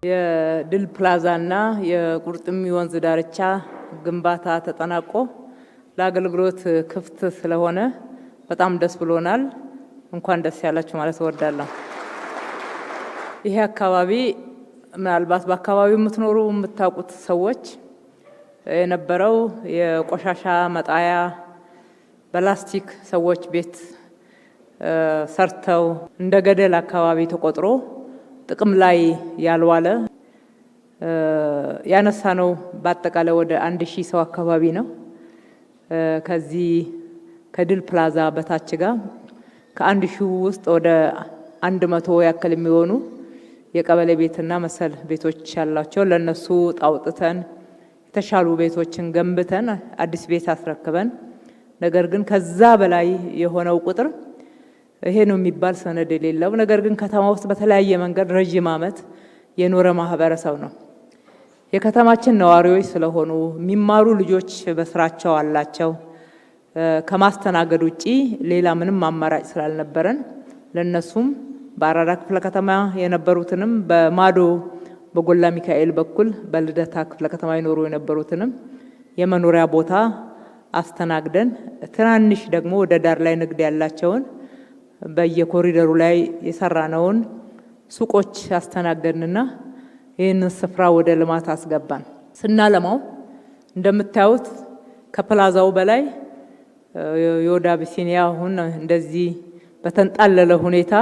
የድል ፕላዛና የቁርጥሚ ወንዝ ዳርቻ ግንባታ ተጠናቆ ለአገልግሎት ክፍት ስለሆነ በጣም ደስ ብሎናል። እንኳን ደስ ያላችሁ ማለት እወዳለሁ። ይሄ አካባቢ ምናልባት በአካባቢው የምትኖሩ የምታውቁት ሰዎች የነበረው የቆሻሻ መጣያ በላስቲክ ሰዎች ቤት ሰርተው እንደ ገደል አካባቢ ተቆጥሮ ጥቅም ላይ ያልዋለ ያነሳ ነው። በአጠቃላይ ወደ 1000 ሰው አካባቢ ነው። ከዚህ ከድል ፕላዛ በታች ጋር ከ1000 ውስጥ ወደ 100 ያክል የሚሆኑ የቀበሌ ቤትና መሰል ቤቶች ያላቸው ለነሱ ጣውጥተን የተሻሉ ቤቶችን ገንብተን አዲስ ቤት አስረክበን፣ ነገር ግን ከዛ በላይ የሆነው ቁጥር ይሄ ነው የሚባል ሰነድ የሌለው ነገር ግን ከተማ ውስጥ በተለያየ መንገድ ረጅም ዓመት የኖረ ማህበረሰብ ነው። የከተማችን ነዋሪዎች ስለሆኑ የሚማሩ ልጆች በስራቸው አላቸው። ከማስተናገድ ውጪ ሌላ ምንም አማራጭ ስላልነበረን ለነሱም በአራዳ ክፍለ ከተማ የነበሩትንም በማዶ በጎላ ሚካኤል በኩል በልደታ ክፍለ ከተማ ይኖሩ የነበሩትንም የመኖሪያ ቦታ አስተናግደን፣ ትናንሽ ደግሞ ወደ ዳር ላይ ንግድ ያላቸውን በየኮሪደሩ ላይ የሰራነውን ሱቆች አስተናገድንና ይህንን ስፍራ ወደ ልማት አስገባን። ስናለማው እንደምታዩት ከፕላዛው በላይ የወዳ አቢሲኒያ አሁን እንደዚህ በተንጣለለ ሁኔታ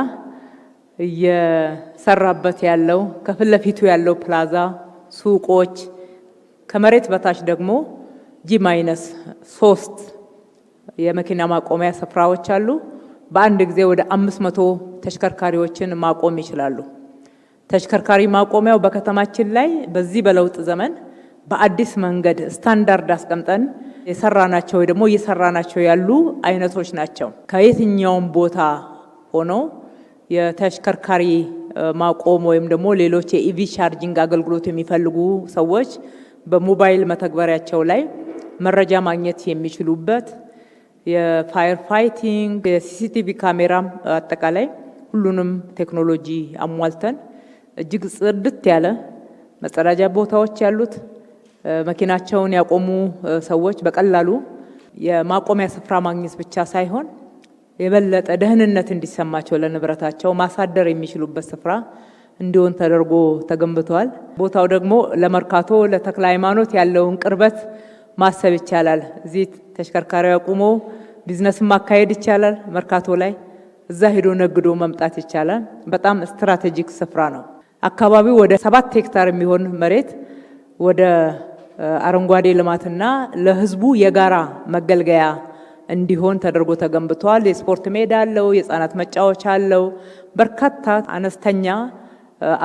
እየሰራበት ያለው ከፊት ለፊቱ ያለው ፕላዛ ሱቆች፣ ከመሬት በታች ደግሞ G-3 የመኪና ማቆሚያ ስፍራዎች አሉ። በአንድ ጊዜ ወደ 500 ተሽከርካሪዎችን ማቆም ይችላሉ። ተሽከርካሪ ማቆሚያው በከተማችን ላይ በዚህ በለውጥ ዘመን በአዲስ መንገድ ስታንዳርድ አስቀምጠን የሰራናቸው ወይ ደግሞ እየሰራናቸው ያሉ አይነቶች ናቸው። ከየትኛውም ቦታ ሆኖ የተሽከርካሪ ማቆም ወይም ደግሞ ሌሎች የኢቪ ቻርጂንግ አገልግሎት የሚፈልጉ ሰዎች በሞባይል መተግበሪያቸው ላይ መረጃ ማግኘት የሚችሉበት የፋየር ፋይቲንግ የሲሲቲቪ ካሜራ አጠቃላይ ሁሉንም ቴክኖሎጂ አሟልተን እጅግ ጽድት ያለ መጸዳጃ ቦታዎች ያሉት መኪናቸውን ያቆሙ ሰዎች በቀላሉ የማቆሚያ ስፍራ ማግኘት ብቻ ሳይሆን የበለጠ ደህንነት እንዲሰማቸው ለንብረታቸው ማሳደር የሚችሉበት ስፍራ እንዲሆን ተደርጎ ተገንብቷል። ቦታው ደግሞ ለመርካቶ ለተክለ ሃይማኖት ያለውን ቅርበት ማሰብ ይቻላል። እዚህ ተሽከርካሪ አቁሞ ቢዝነስ ማካሄድ ይቻላል። መርካቶ ላይ እዛ ሄዶ ነግዶ መምጣት ይቻላል። በጣም ስትራቴጂክ ስፍራ ነው። አካባቢው ወደ 7 ሄክታር የሚሆን መሬት ወደ አረንጓዴ ልማትና ለህዝቡ የጋራ መገልገያ እንዲሆን ተደርጎ ተገንብቷል። የስፖርት ሜዳ አለው፣ የህፃናት መጫወቻ አለው፣ በርካታ አነስተኛ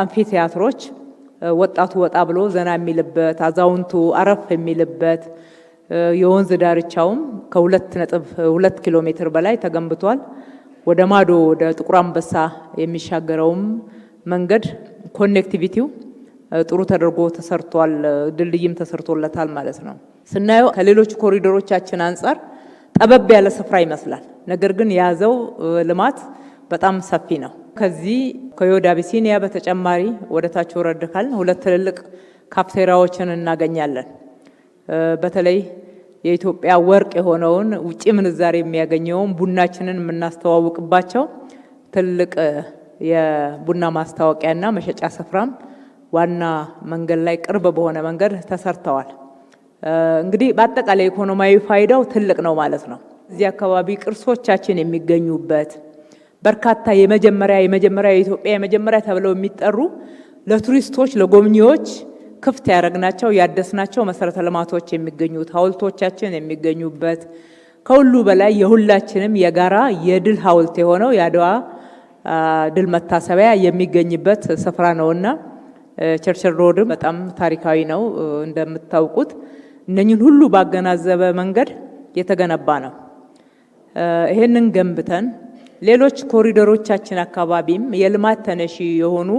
አምፊ ቲያትሮች ወጣቱ ወጣ ብሎ ዘና የሚልበት፣ አዛውንቱ አረፍ የሚልበት፣ የወንዝ ዳርቻውም ከ2.2 ኪሎ ሜትር በላይ ተገንብቷል። ወደ ማዶ ወደ ጥቁር አንበሳ የሚሻገረውም መንገድ ኮኔክቲቪቲው ጥሩ ተደርጎ ተሰርቷል። ድልድይም ተሰርቶለታል ማለት ነው። ስናየው ከሌሎች ኮሪዶሮቻችን አንፃር ጠበብ ያለ ስፍራ ይመስላል። ነገር ግን የያዘው ልማት በጣም ሰፊ ነው። ከዚህ ከዮዳ አቢሲኒያ በተጨማሪ ወደ ታች ወረድ ካልን 2 ትልልቅ ካፍቴሪያዎችን እናገኛለን። በተለይ የኢትዮጵያ ወርቅ የሆነውን ውጪ ምንዛሬ የሚያገኘውን ቡናችንን የምናስተዋውቅባቸው ትልቅ የቡና ማስታወቂያና መሸጫ ስፍራም ዋና መንገድ ላይ ቅርብ በሆነ መንገድ ተሰርተዋል። እንግዲህ በአጠቃላይ ኢኮኖሚያዊ ፋይዳው ትልቅ ነው ማለት ነው። እዚህ አካባቢ ቅርሶቻችን የሚገኙበት በርካታ የኢትዮጵያ የመጀመሪያ ተብለው የሚጠሩ ለቱሪስቶች ለጎብኚዎች ክፍት ያደረግናቸው ያደስናቸው መሰረተ ልማቶች የሚገኙት ሐውልቶቻችን የሚገኙበት ከሁሉ በላይ የሁላችንም የጋራ የድል ሐውልት የሆነው የአድዋ ድል መታሰቢያ የሚገኝበት ስፍራ ነውና ቸርችል ሮድ በጣም ታሪካዊ ነው። እንደምታውቁት እነኚህን ሁሉ ባገናዘበ መንገድ የተገነባ ነው። ይሄንን ገንብተን ሌሎች ኮሪደሮቻችን አካባቢም የልማት ተነሺ የሆኑ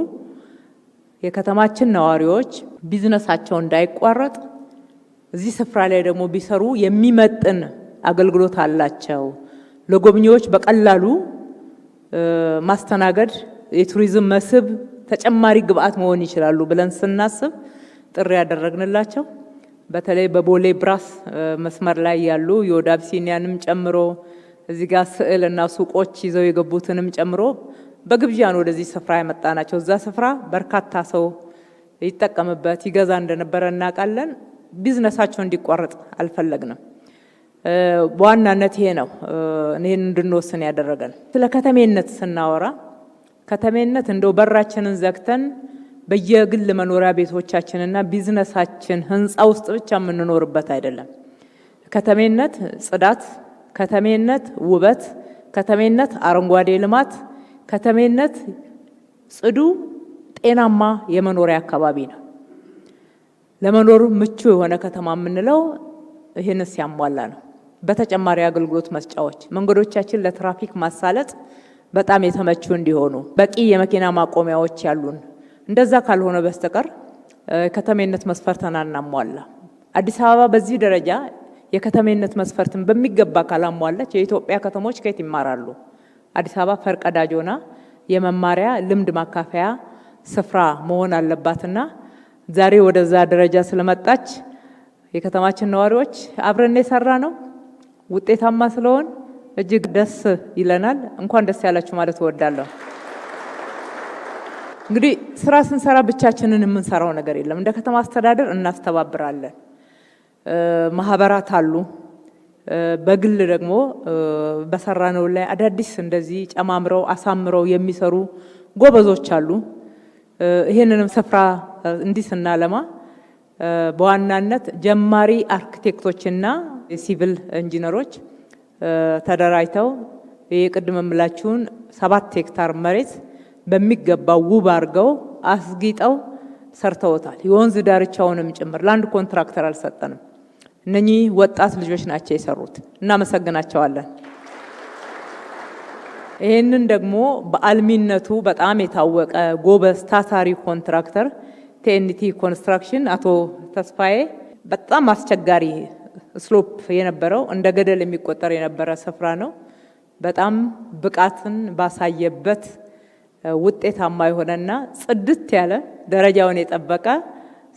የከተማችን ነዋሪዎች ቢዝነሳቸው እንዳይቋረጥ እዚህ ስፍራ ላይ ደግሞ ቢሰሩ የሚመጥን አገልግሎት አላቸው። ለጎብኚዎች በቀላሉ ማስተናገድ የቱሪዝም መስህብ ተጨማሪ ግብአት መሆን ይችላሉ ብለን ስናስብ ጥሪ ያደረግንላቸው በተለይ በቦሌ ብራስ መስመር ላይ ያሉ የወደ አቢሲኒያንም ጨምሮ እዚህ ጋር ስዕልና ሱቆች ይዘው የገቡትንም ጨምሮ በግብዣ ነው ወደዚህ ስፍራ ያመጣናቸው። እዛ ስፍራ በርካታ ሰው ይጠቀምበት ይገዛ እንደነበረ እናውቃለን። ቢዝነሳቸው እንዲቋረጥ አልፈለግንም። በዋናነት ይሄ ነው እኔን እንድንወስን ያደረገን። ስለ ከተሜነት ስናወራ ከተሜነት እንደው በራችንን ዘግተን በየግል መኖሪያ ቤቶቻችንና ቢዝነሳችን ህንጻ ውስጥ ብቻ የምንኖርበት አይደለም። ከተሜነት ጽዳት፣ ከተሜነት ውበት፣ ከተሜነት አረንጓዴ ልማት፣ ከተሜነት ጽዱ ጤናማ የመኖሪያ አካባቢ ነው። ለመኖር ምቹ የሆነ ከተማ የምንለው ይህን ሲያሟላ ነው። በተጨማሪ አገልግሎት መስጫዎች መንገዶቻችን ለትራፊክ ማሳለጥ በጣም የተመቹ እንዲሆኑ በቂ የመኪና ማቆሚያዎች ያሉን፣ እንደዛ ካልሆነ በስተቀር ከተሜነት መስፈርትን አናሟላ። አዲስ አበባ በዚህ ደረጃ የከተሜነት መስፈርትን በሚገባ ካላሟላች የኢትዮጵያ ከተሞች ከየት ይማራሉ? አዲስ አበባ ፈርቀዳጅ ሆና የመማሪያ ልምድ ማካፈያ ስፍራ መሆን አለባትና ዛሬ ወደዛ ደረጃ ስለመጣች የከተማችን ነዋሪዎች አብረን የሰራ ነው ውጤታማ ስለሆን እጅግ ደስ ይለናል። እንኳን ደስ ያላችሁ ማለት እወዳለሁ። እንግዲህ ስራ ስንሰራ ብቻችንን የምንሰራው ነገር የለም። እንደ ከተማ አስተዳደር እናስተባብራለን። ማህበራት አሉ። በግል ደግሞ በሰራነው ላይ አዳዲስ እንደዚህ ጨማምረው አሳምረው የሚሰሩ ጎበዞች አሉ። ይሄንንም ስፍራ እንዲህ ስናለማ በዋናነት ጀማሪ አርኪቴክቶችና የሲቪል ኢንጂነሮች ተደራጅተው የቅድም የምላችሁን 7 ሄክታር መሬት በሚገባው ውብ አድርገው አስጊጠው ሰርተውታል። የወንዝ ዳርቻውንም ጭምር ለአንድ ኮንትራክተር አልሰጠንም። እነኚህ ወጣት ልጆች ናቸው የሰሩት። እናመሰግናቸዋለን። ይህንን ደግሞ በአልሚነቱ በጣም የታወቀ ጎበዝ ታታሪ ኮንትራክተር ቲኤንቲ ኮንስትራክሽን አቶ ተስፋዬ በጣም አስቸጋሪ ስሎፕ የነበረው እንደ ገደል የሚቆጠር የነበረ ስፍራ ነው። በጣም ብቃትን ባሳየበት ውጤታማ የሆነና ጽድት ያለ ደረጃውን የጠበቀ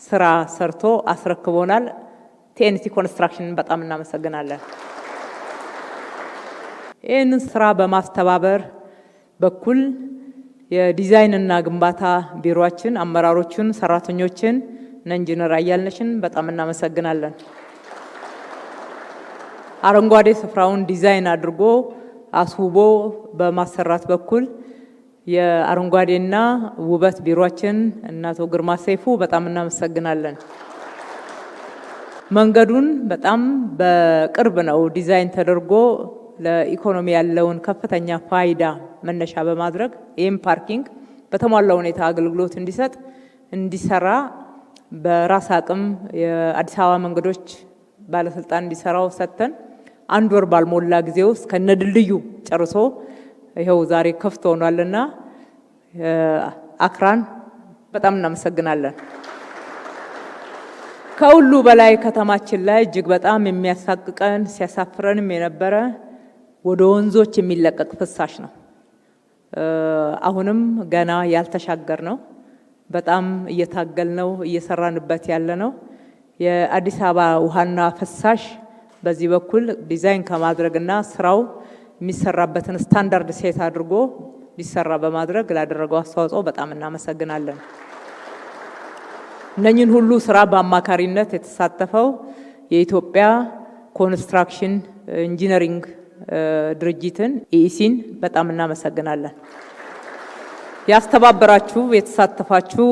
ስራ ሰርቶ አስረክቦናል። ቲኤንቲ ኮንስትራክሽን በጣም እናመሰግናለን። ይህንን ስራ በማስተባበር በኩል የዲዛይንና ግንባታ ቢሮአችን አመራሮችን፣ ሰራተኞችን ኢንጂነር አያልነሽን በጣም እናመሰግናለን። አረንጓዴ ስፍራውን ዲዛይን አድርጎ አስውቦ በማሰራት በኩል የአረንጓዴና ውበት ቢሮአችን እናቶ ግርማ ሰይፉ በጣም እናመሰግናለን። መንገዱን በጣም በቅርብ ነው ዲዛይን ተደርጎ ለኢኮኖሚ ያለውን ከፍተኛ ፋይዳ መነሻ በማድረግ ይህም ፓርኪንግ በተሟላ ሁኔታ አገልግሎት እንዲሰጥ እንዲሰራ በራስ አቅም የአዲስ አበባ መንገዶች ባለስልጣን እንዲሰራው ሰጥተን 1 ወር ባልሞላ ጊዜ ውስጥ ከነድልድዩ ጨርሶ ይሄው ዛሬ ክፍት ሆኗልና አክራን በጣም እናመሰግናለን። ከሁሉ በላይ ከተማችን ላይ እጅግ በጣም የሚያሳቅቀን ሲያሳፍረንም የነበረ ወደ ወንዞች የሚለቀቅ ፍሳሽ ነው። አሁንም ገና ያልተሻገር ነው። በጣም እየታገልነው እየሰራንበት ያለ ነው። የአዲስ አበባ ውሃና ፍሳሽ በዚህ በኩል ዲዛይን ከማድረግና ስራው የሚሰራበትን ስታንዳርድ ሴት አድርጎ ሊሰራ በማድረግ ላደረገው አስተዋጽኦ በጣም እናመሰግናለን። እነኚህን ሁሉ ስራ በአማካሪነት የተሳተፈው የኢትዮጵያ ኮንስትራክሽን ኢንጂነሪንግ ድርጅትን ኢኢሲን በጣም እናመሰግናለን። ያስተባበራችሁ የተሳተፋችሁ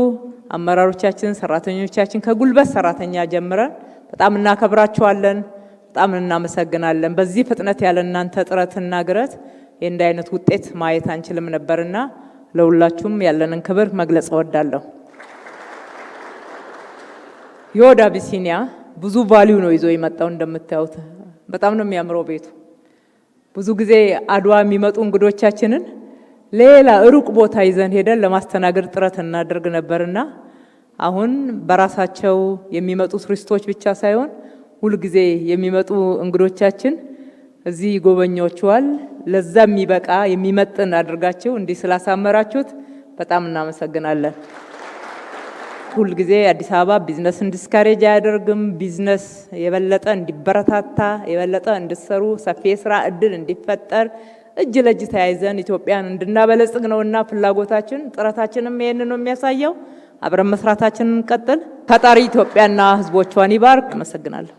አመራሮቻችን፣ ሰራተኞቻችን ከጉልበት ሰራተኛ ጀምረን በጣም እናከብራችኋለን፣ በጣም እናመሰግናለን። በዚህ ፍጥነት ያለ እናንተ ጥረትና ግረት እንዲህ አይነት ውጤት ማየት አንችልም ነበርና ለሁላችሁም ያለንን ክብር መግለጽ እወዳለሁ። የወደ አቢሲኒያ ብዙ ቫልዩ ነው ይዞ የመጣው። እንደምታዩት በጣም ነው የሚያምረው ቤቱ። ብዙ ጊዜ አድዋ የሚመጡ እንግዶቻችንን ሌላ ሩቅ ቦታ ይዘን ሄደን ለማስተናገድ ጥረት እናደርግ ነበርና አሁን በራሳቸው የሚመጡ ቱሪስቶች ብቻ ሳይሆን ሁሉ ጊዜ የሚመጡ እንግዶቻችን እዚህ ይጎበኛችኋል። ለዛ የሚበቃ የሚመጥን አድርጋችሁ እንዲህ ስላሳመራችሁት በጣም እናመሰግናለን። ሁል ጊዜ አዲስ አበባ ቢዝነስ እንዲስካሬጅ አያደርግም። ቢዝነስ የበለጠ እንዲበረታታ የበለጠ እንዲሰሩ ሰፊ የስራ እድል እንዲፈጠር እጅ ለእጅ ተያይዘን ኢትዮጵያን እንድናበለጽግ ነውና ፍላጎታችን ጥረታችንም ይሄንን ነው የሚያሳየው። አብረን መስራታችንን እንቀጥል። ፈጣሪ ኢትዮጵያና ሕዝቦቿን ይባርክ። አመሰግናለሁ።